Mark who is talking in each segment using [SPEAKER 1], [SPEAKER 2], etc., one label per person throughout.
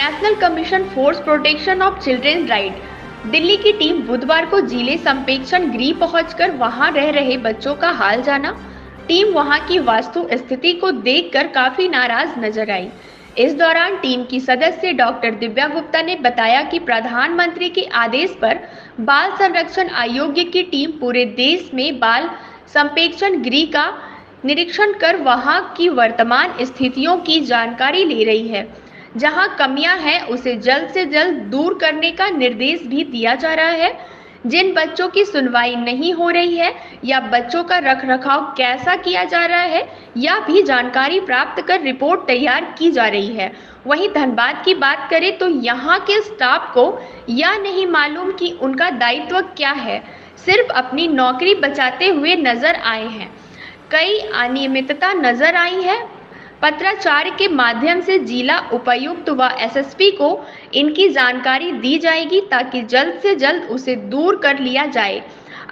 [SPEAKER 1] National commission force protection of children right Delhi की team बुधवार को जिले संप्रेक्षण गृह पहुंचकर वहां रह रहे बच्चों का हाल जाना। टीम वहां की वास्तु स्थिति को देखकर काफी नाराज नजर आई। इस दौरान टीम की सदस्य डॉक्टर दिव्या गुप्ता ने बताया कि प्रधानमंत्री के आदेश पर बाल संरक्षण आयोग की टीम पूरे देश में बाल संप्रेक्षण गृह का निरीक्षण कर वहां की वर्तमान स्थितियों की जानकारी ले रही है। जहां कमियां हैं उसे जल्द से जल्द दूर करने का निर्देश भी दिया जा रहा है। जिन बच्चों की सुनवाई नहीं हो रही है या बच्चों का रखरखाव कैसा किया जा रहा है या भी जानकारी प्राप्त कर रिपोर्ट तैयार की जा रही है। वहीं धनबाद की बात करें तो यहाँ के स्टाफ को यह नहीं मालूम कि उनका दायित्व क्या है, सिर्फ अपनी नौकरी बचाते हुए नजर आए हैं। कई अनियमितता नजर आई है। पत्राचार के माध्यम से जिला उपायुक्त व एसएसपी को इनकी जानकारी दी जाएगी ताकि जल्द से जल्द उसे दूर कर लिया जाए।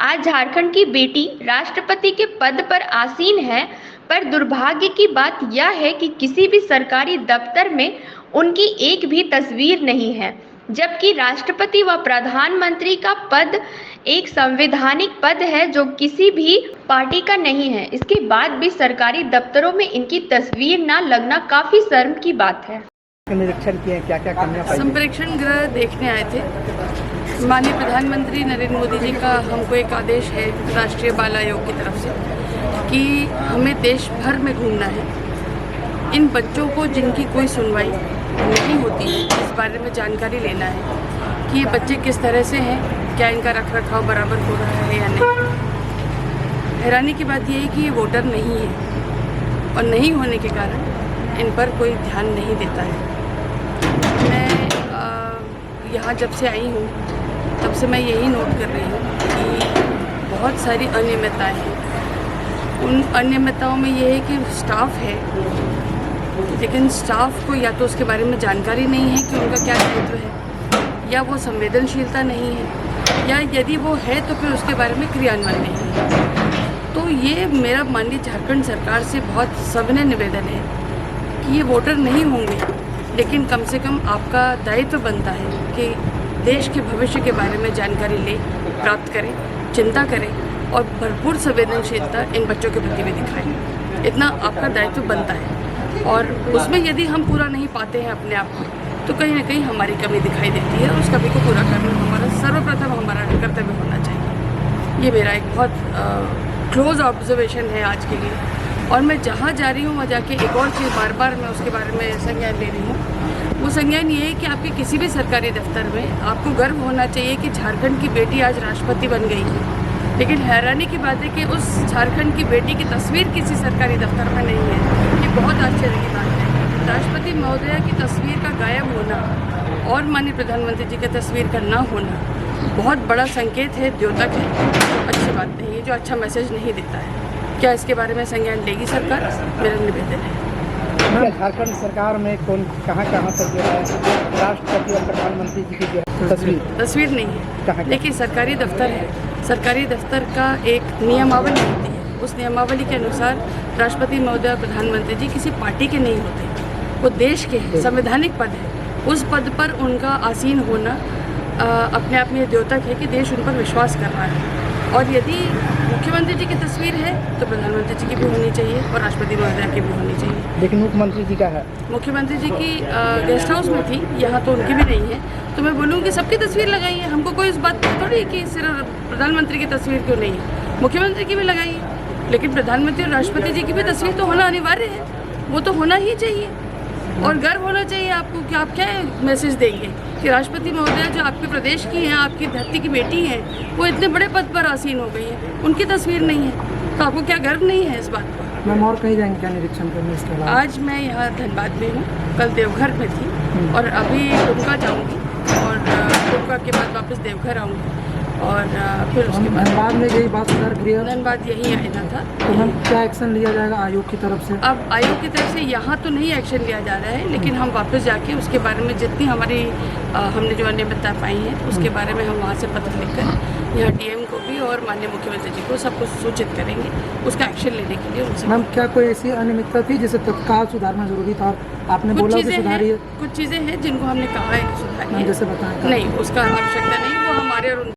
[SPEAKER 1] आज झारखंड की बेटी राष्ट्रपति के पद पर आसीन है, पर दुर्भाग्य की बात यह है कि किसी भी सरकारी दफ्तर में उनकी एक भी तस्वीर नहीं है, जबकि राष्ट्रपति व प्रधानमंत्री का पद एक संवैधानिक पद है जो किसी भी पार्टी का नहीं है। इसके बाद भी सरकारी दफ्तरों में इनकी तस्वीर ना लगना काफी शर्म की बात है।
[SPEAKER 2] निरीक्षण किए, क्या क्या कमियां पाई?
[SPEAKER 3] संप्रेक्षण गृह देखने आए थे। माननीय प्रधानमंत्री नरेंद्र मोदी जी का हमको एक आदेश है राष्ट्रीय बाल आयोग की तरफ से कि हमें देश भर में घूमना है। इन बच्चों को जिनकी कोई सुनवाई नहीं होती है इस बारे में जानकारी लेना है कि ये बच्चे किस तरह से हैं, क्या इनका रखरखाव बराबर हो रहा है या नहीं। हैरानी की बात यह है कि ये वोटर नहीं है और नहीं होने के कारण इन पर कोई ध्यान नहीं देता है। मैं यहाँ जब से आई हूँ तब से मैं यही नोट कर रही हूँ कि बहुत सारी अनियमितताएँ हैं। उन अनियमितताओं में ये है कि स्टाफ है, लेकिन स्टाफ को या तो उसके बारे में जानकारी नहीं है कि उनका क्या दायित्व है, या वो संवेदनशीलता नहीं है, या यदि वो है तो फिर उसके बारे में क्रियान्वयन नहीं है। तो ये मेरा माननीय झारखंड सरकार से बहुत सविनय निवेदन है कि ये वोटर नहीं होंगे, लेकिन कम से कम आपका दायित्व बनता है कि देश के भविष्य के बारे में जानकारी ले, प्राप्त करें, चिंता करें और भरपूर संवेदनशीलता इन बच्चों के प्रति भी दिखाएं। इतना आपका दायित्व बनता है और उसमें यदि हम पूरा नहीं पाते हैं अपने आप को तो कहीं ना कहीं हमारी कमी दिखाई देती है। उस कमी को पूरा करना हमारा सर्वप्रथम हमारा कर्तव्य होना चाहिए। ये मेरा एक बहुत क्लोज ऑब्जर्वेशन है आज के लिए। और मैं जहाँ जा रही हूँ वहाँ जाके एक और चीज़ बार बार मैं उसके बारे में संज्ञान ले रही हूँ। वो संज्ञान ये है कि आपके किसी भी सरकारी दफ्तर में आपको गर्व होना चाहिए कि झारखंड की बेटी आज राष्ट्रपति बन गई है। लेकिन हैरानी की बात है कि उस झारखंड की बेटी की तस्वीर किसी सरकारी दफ्तर में नहीं है। ये बहुत आश्चर्य की बात है। राष्ट्रपति महोदया की तस्वीर का गायब होना और माननीय प्रधानमंत्री जी की तस्वीर का ना होना बहुत बड़ा संकेत है, द्योतक है, अच्छी बात नहीं है, जो अच्छा मैसेज नहीं देता है। क्या इसके बारे में संज्ञान लेगी सरकार? मेरा निवेदन है।
[SPEAKER 2] झारखंड सरकार में कौन कहाँ तक जो है राष्ट्रपति और प्रधानमंत्री जी की
[SPEAKER 3] तस्वीर नहीं है, लेकिन सरकारी दफ्तर है। सरकारी दफ्तर का एक नियमावली होती है, उस नियमावली के अनुसार राष्ट्रपति महोदय और प्रधानमंत्री जी किसी पार्टी के नहीं होते, वो देश के हैं, संवैधानिक पद है। उस पद पर उनका आसीन होना अपने आप में द्योतक है कि देश उन पर विश्वास कर रहा है। और यदि मुख्यमंत्री जी की तस्वीर है तो प्रधानमंत्री जी की भी होनी चाहिए और राष्ट्रपति महोदय की भी होनी चाहिए।
[SPEAKER 2] लेकिन मुख्यमंत्री जी का है, मुख्यमंत्री
[SPEAKER 3] जी की गेस्ट हाउस में थी, यहाँ तो उनकी भी नहीं है। तो मैं बोलूँगी सबकी तस्वीर लगाइए, हमको कोई इस बात पर थोड़ी कि सिर्फ प्रधानमंत्री की तस्वीर क्यों नहीं है, मुख्यमंत्री की भी लगाइए। लेकिन प्रधानमंत्री और राष्ट्रपति जी की भी तस्वीर तो होना अनिवार्य है, वो तो होना ही चाहिए। और गर्व होना चाहिए आपको कि आप क्या मैसेज देंगे कि राष्ट्रपति महोदया जो आपके प्रदेश की हैं, आपकी धरती की बेटी हैं, वो इतने बड़े पद पर आसीन हो गई है, उनकी तस्वीर नहीं है, तो आपको क्या गर्व नहीं है इस बात पर?
[SPEAKER 2] मैम और कहीं जाएंगे क्या निरीक्षण करने इसके अलावा?
[SPEAKER 3] आज मैं यहाँ धनबाद में हूँ, कल देवघर में थी और अभी दुमका जाऊँगी और दुमका के बाद वापस देवघर आऊँगी और फिर उसके बाद
[SPEAKER 2] धनबाद में यही बात सुधार गृह
[SPEAKER 3] धनबाद यही आना था।
[SPEAKER 2] तो हम क्या एक्शन लिया जाएगा आयोग की तरफ से?
[SPEAKER 3] अब आयोग की तरफ से यहाँ तो नहीं एक्शन लिया जा रहा है, लेकिन हम वापस जाके उसके बारे में जितनी हमारी हमने जो अनियमितता पाई है उसके बारे में हम वहाँ से पत्र लिखकर यहाँ डीएम को भी और माननीय मुख्यमंत्री जी को सबको सूचित करेंगे उसका एक्शन लेने के लिए उनसे।
[SPEAKER 2] मैम क्या कोई ऐसी अनियमितता थी जिसे तत्काल सुधारना जरूरी था और आपने बोला कि सुधारिए?
[SPEAKER 3] कुछ चीज़ें हैं जिनको हमने कहा है कि सुधारिए,
[SPEAKER 2] जैसे बताएं।
[SPEAKER 3] नहीं उसका आवश्यकता नहीं, वो हमारे और